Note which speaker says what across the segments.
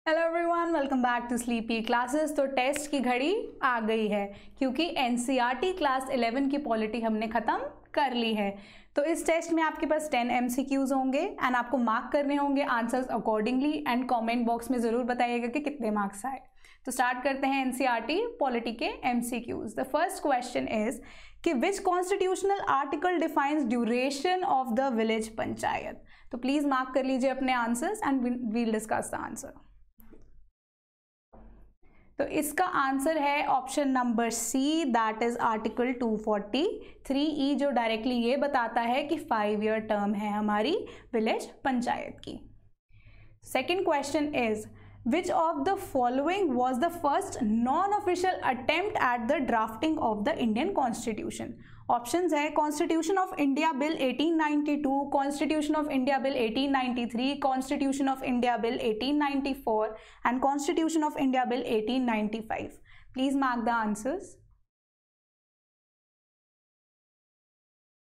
Speaker 1: Hello everyone, welcome back to sleepy classes. तो test की घड़ी आ गई है क्योंकि एनसीईआरटी क्लास 11 की पॉलिटी हमने ख़त्म कर ली है। तो इस टेस्ट में आपके पास 10 एमसीक्यूज होंगे एंड आपको मार्क करने होंगे answers accordingly and comment box में ज़रूर बताइएगा कि कितने मार्क्स आए। तो स्टार्ट करते हैं एनसीईआरटी पॉलिटी के MCQs. The first question is कि which constitutional article defines duration of the village panchayat. तो प्लीज़ मार्क कर लीजिए अपने answers and we'll discuss the answer. तो इसका आंसर है option number C, that is article 243E, जो डायरेक्टली ये बताता है कि 5 ईयर टर्म है हमारी विलेज पंचायत की। Second question is which of the following was the first non official attempt at the drafting of the Indian constitution. Options है constitution of India bill 1892, constitution of India bill 1893, constitution of India bill 1894 and constitution of India bill 1895। Please mark the answers.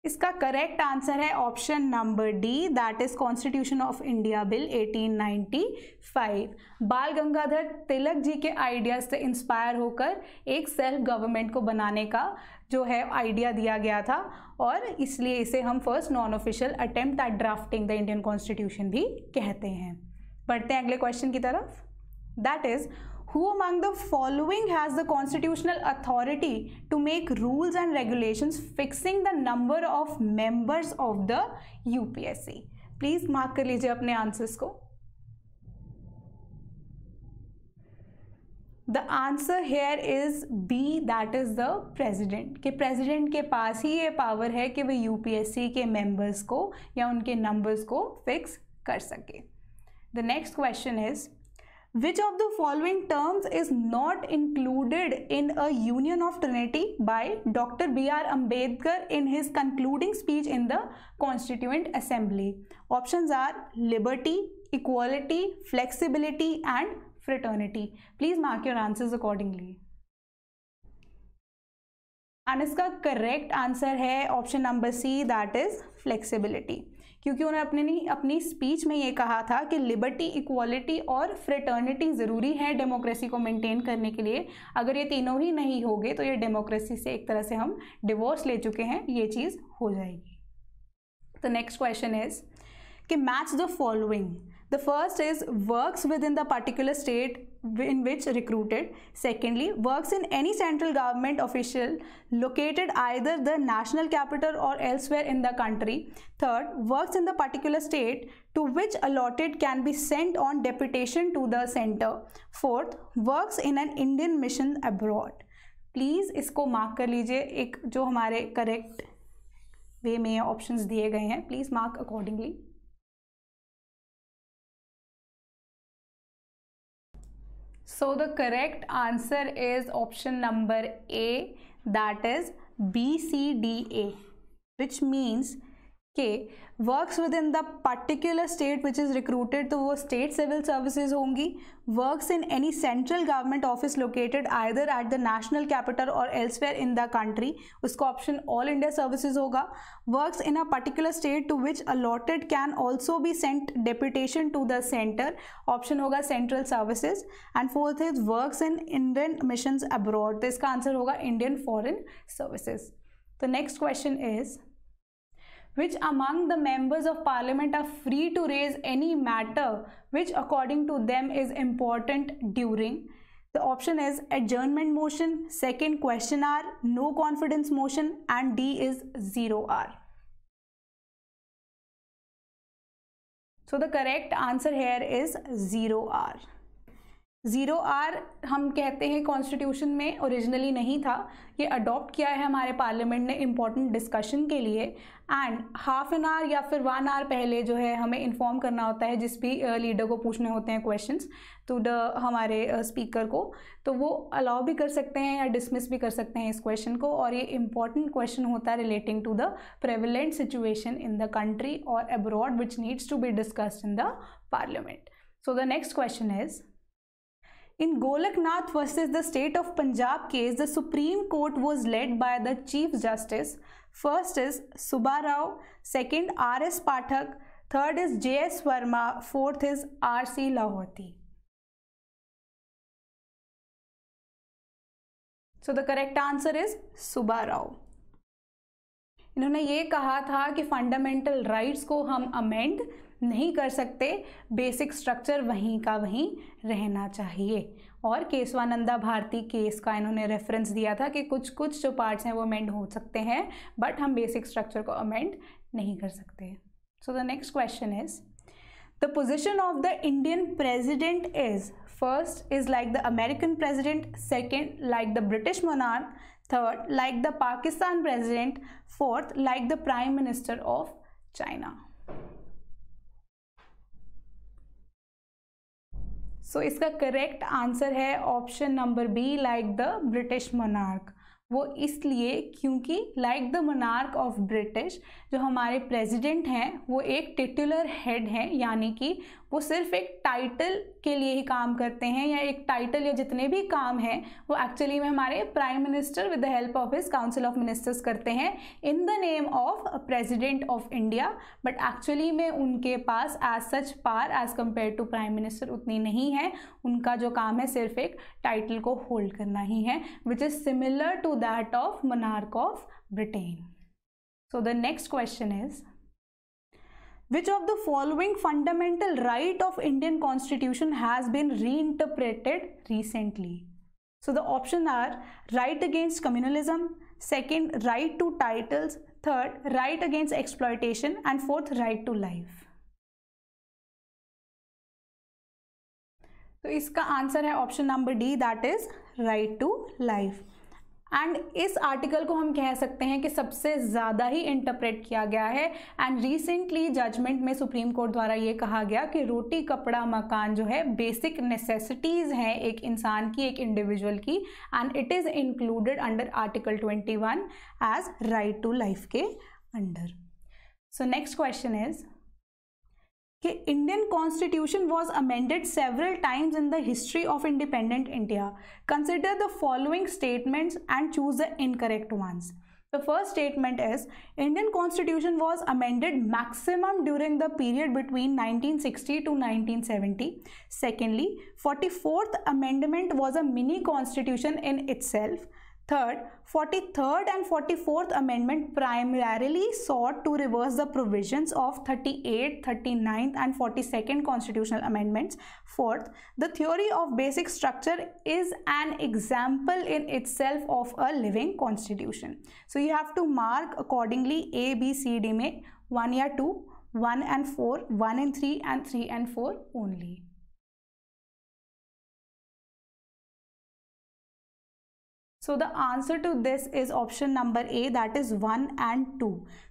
Speaker 1: इसका correct answer है option number D, that is constitution of India bill 1895। Bal Gangadhar Tilak ji के ideas से inspire होकर एक self government को बनाने का जो है आइडिया दिया गया था और इसलिए इसे हम first non official attempt eight drafting the Indian constitution भी कहते हैं। बढ़ते हैं अगले क्वेश्चन की तरफ। That is Who among the following has the constitutional authority to make rules and regulations fixing the number of members of the UPSC? Please mark कर लीजिए अपने आंसर्स को। The answer here is B, that is the president। कि president के पास ही ये power है कि वह UPSC के मेंबर्स को या उनके नंबर्स को फिक्स कर सके। The next question is which of the following terms is not included in a union of trinity by Dr. B.R. Ambedkar in his concluding speech in the Constituent Assembly? Options are liberty, equality, flexibility and fraternity. Please mark your answers accordingly. And इसका correct answer है option number C, that is flexibility, क्योंकि उन्होंने अपनी speech में ये कहा था कि लिबर्टी, इक्वालिटी और फ्रेटर्निटी ज़रूरी है डेमोक्रेसी को मेंटेन करने के लिए। अगर ये तीनों ही नहीं होंगे तो ये डेमोक्रेसी से एक तरह से हम डिवोर्स ले चुके हैं, ये चीज़ हो जाएगी। तो नेक्स्ट क्वेश्चन इज कि match the following. The first is works within the particular state in which recruited. Secondly, works in any central government official located either the national capital or elsewhere in the country. Third, works in the particular state to which allotted can be sent on deputation to the center. Fourth, works in an Indian mission abroad. Please इसको mark कर लीजिए, एक जो हमारे correct way में options दिए गए हैं, please mark accordingly. So the correct answer is option number A, that is BCDA, which means के works with in the particular state which is recruited, तो वो स्टेट सिविल सर्विसेज होंगी। Works in any central government office located either at the national capital or elsewhere in the country, उसका option all India services होगा। Works in a particular state to which allotted can also be sent deputation to the centre, option होगा central services. And fourth is works in Indian missions abroad, तो इसका answer होगा Indian foreign services. तो next question is which among the members of parliament are free to raise any matter which according to them is important during? The option is adjournment motion, second question hour, no confidence motion and D is 0 hour. So the correct answer here is 0 hour. 0 our हम कहते हैं constitution में originally नहीं था, ये adopt किया है हमारे पार्लियामेंट ने इम्पॉर्टेंट डिस्कशन के लिए। एंड हाफ एन आवर या फिर 1 आवर पहले जो है हमें इन्फॉर्म करना होता है, जिस भी लीडर को पूछने होते हैं क्वेश्चंस तो हमारे स्पीकर को, तो वो अलाउ भी कर सकते हैं या डिसमिस भी कर सकते हैं इस क्वेश्चन को। और ये इम्पॉर्टेंट क्वेश्चन होता है relating to the prevalent situation in the country और abroad which needs to be discussed in the parliament. So the next question is in Golaknath versus the state of Punjab case, the Supreme Court was led by the Chief Justice. First is Subba Rao, second R.S. Pathak, third is J.S. Verma, fourth is R.C. Lahoti. So the correct answer is Subbarao. इन्होंने ये कहा था कि fundamental rights को हम amend नहीं कर सकते, बेसिक स्ट्रक्चर वहीं का वहीं रहना चाहिए। और केशवानंदा भारती केस का इन्होंने रेफरेंस दिया था कि कुछ कुछ जो पार्ट्स हैं वो अमेंड हो सकते हैं, बट हम बेसिक स्ट्रक्चर को अमेंड नहीं कर सकते। सो the next question is the position of the Indian president is, first is like the American president, second like the British monarch, third like the Pakistan president, fourth like the prime minister of China. So इसका correct answer है option number B, like the British monarch. वो इसलिए क्योंकि like the monarch of British जो हमारे president हैं वो एक टिटुलर हेड हैं, यानी कि वो सिर्फ एक टाइटल के लिए ही काम करते हैं, या एक टाइटल या जितने भी काम हैं वो एक्चुअली में हमारे prime minister with the help of his council of ministers करते हैं in the name of president of India. But actually में उनके पास as such power as compare to prime minister उतनी नहीं है। उनका जो काम है सिर्फ एक टाइटल को होल्ड करना ही है, which is similar to that of monarch of Britain. So the next question is which of the following fundamental right of Indian Constitution has been reinterpreted recently? So the options are right against communalism, second right to titles, third right against exploitation, and fourth right to life. तो इसका answer है option number D, that is right to life. And इस article को हम कह सकते हैं कि सबसे ज़्यादा ही इंटरप्रेट किया गया है। एंड रिसेंटली जजमेंट में सुप्रीम कोर्ट द्वारा ये कहा गया कि रोटी कपड़ा मकान जो है बेसिक नेसेसिटीज़ हैं एक इंसान की, एक इंडिविजुअल की, and it is included under article 21 as right to life के under. So next question is कि Indian constitution was amended several times in the history of independent India. Consider the following statements and choose the incorrect ones. The first statement is Indian Constitution was amended maximum during the period between 1960 to 1970. Secondly, 44th Amendment was a mini constitution in itself. Third, 43rd and 44th Amendment primarily sought to reverse the provisions of 38th, 39th and 42nd Constitutional Amendments. Fourth, the theory of basic structure is an example in itself of a living constitution. So you have to mark accordingly A, B, C, D में 1 या 2, 1 and 4, 1 and 3 and 3 and 4 only. So the answer to this is option number A, that is 1 and 2.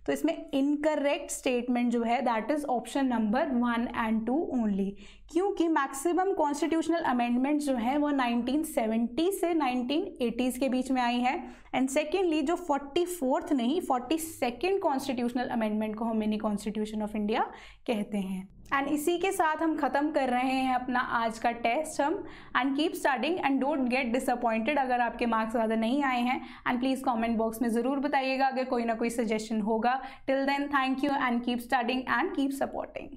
Speaker 1: तो इसमें incorrect statement जो है that is option number 1 and 2 only, क्योंकि maximum constitutional amendments जो है वो 1970 से 1980s के बीच में आई है। एंड सेकेंडली जो 44th नहीं 42nd कॉन्स्टिट्यूशनल अमेंडमेंट को हम मिनी कॉन्स्टिट्यूशन ऑफ इंडिया कहते हैं। एंड इसी के साथ हम ख़त्म कर रहे हैं अपना आज का टेस्ट हम। And keep studying and don't get disappointed अगर आपके मार्क्स ज़्यादा नहीं आए हैं। एंड प्लीज़ कमेंट बॉक्स में ज़रूर बताइएगा अगर कोई ना कोई सजेशन होगा। Till then thank you and keep studying and keep supporting.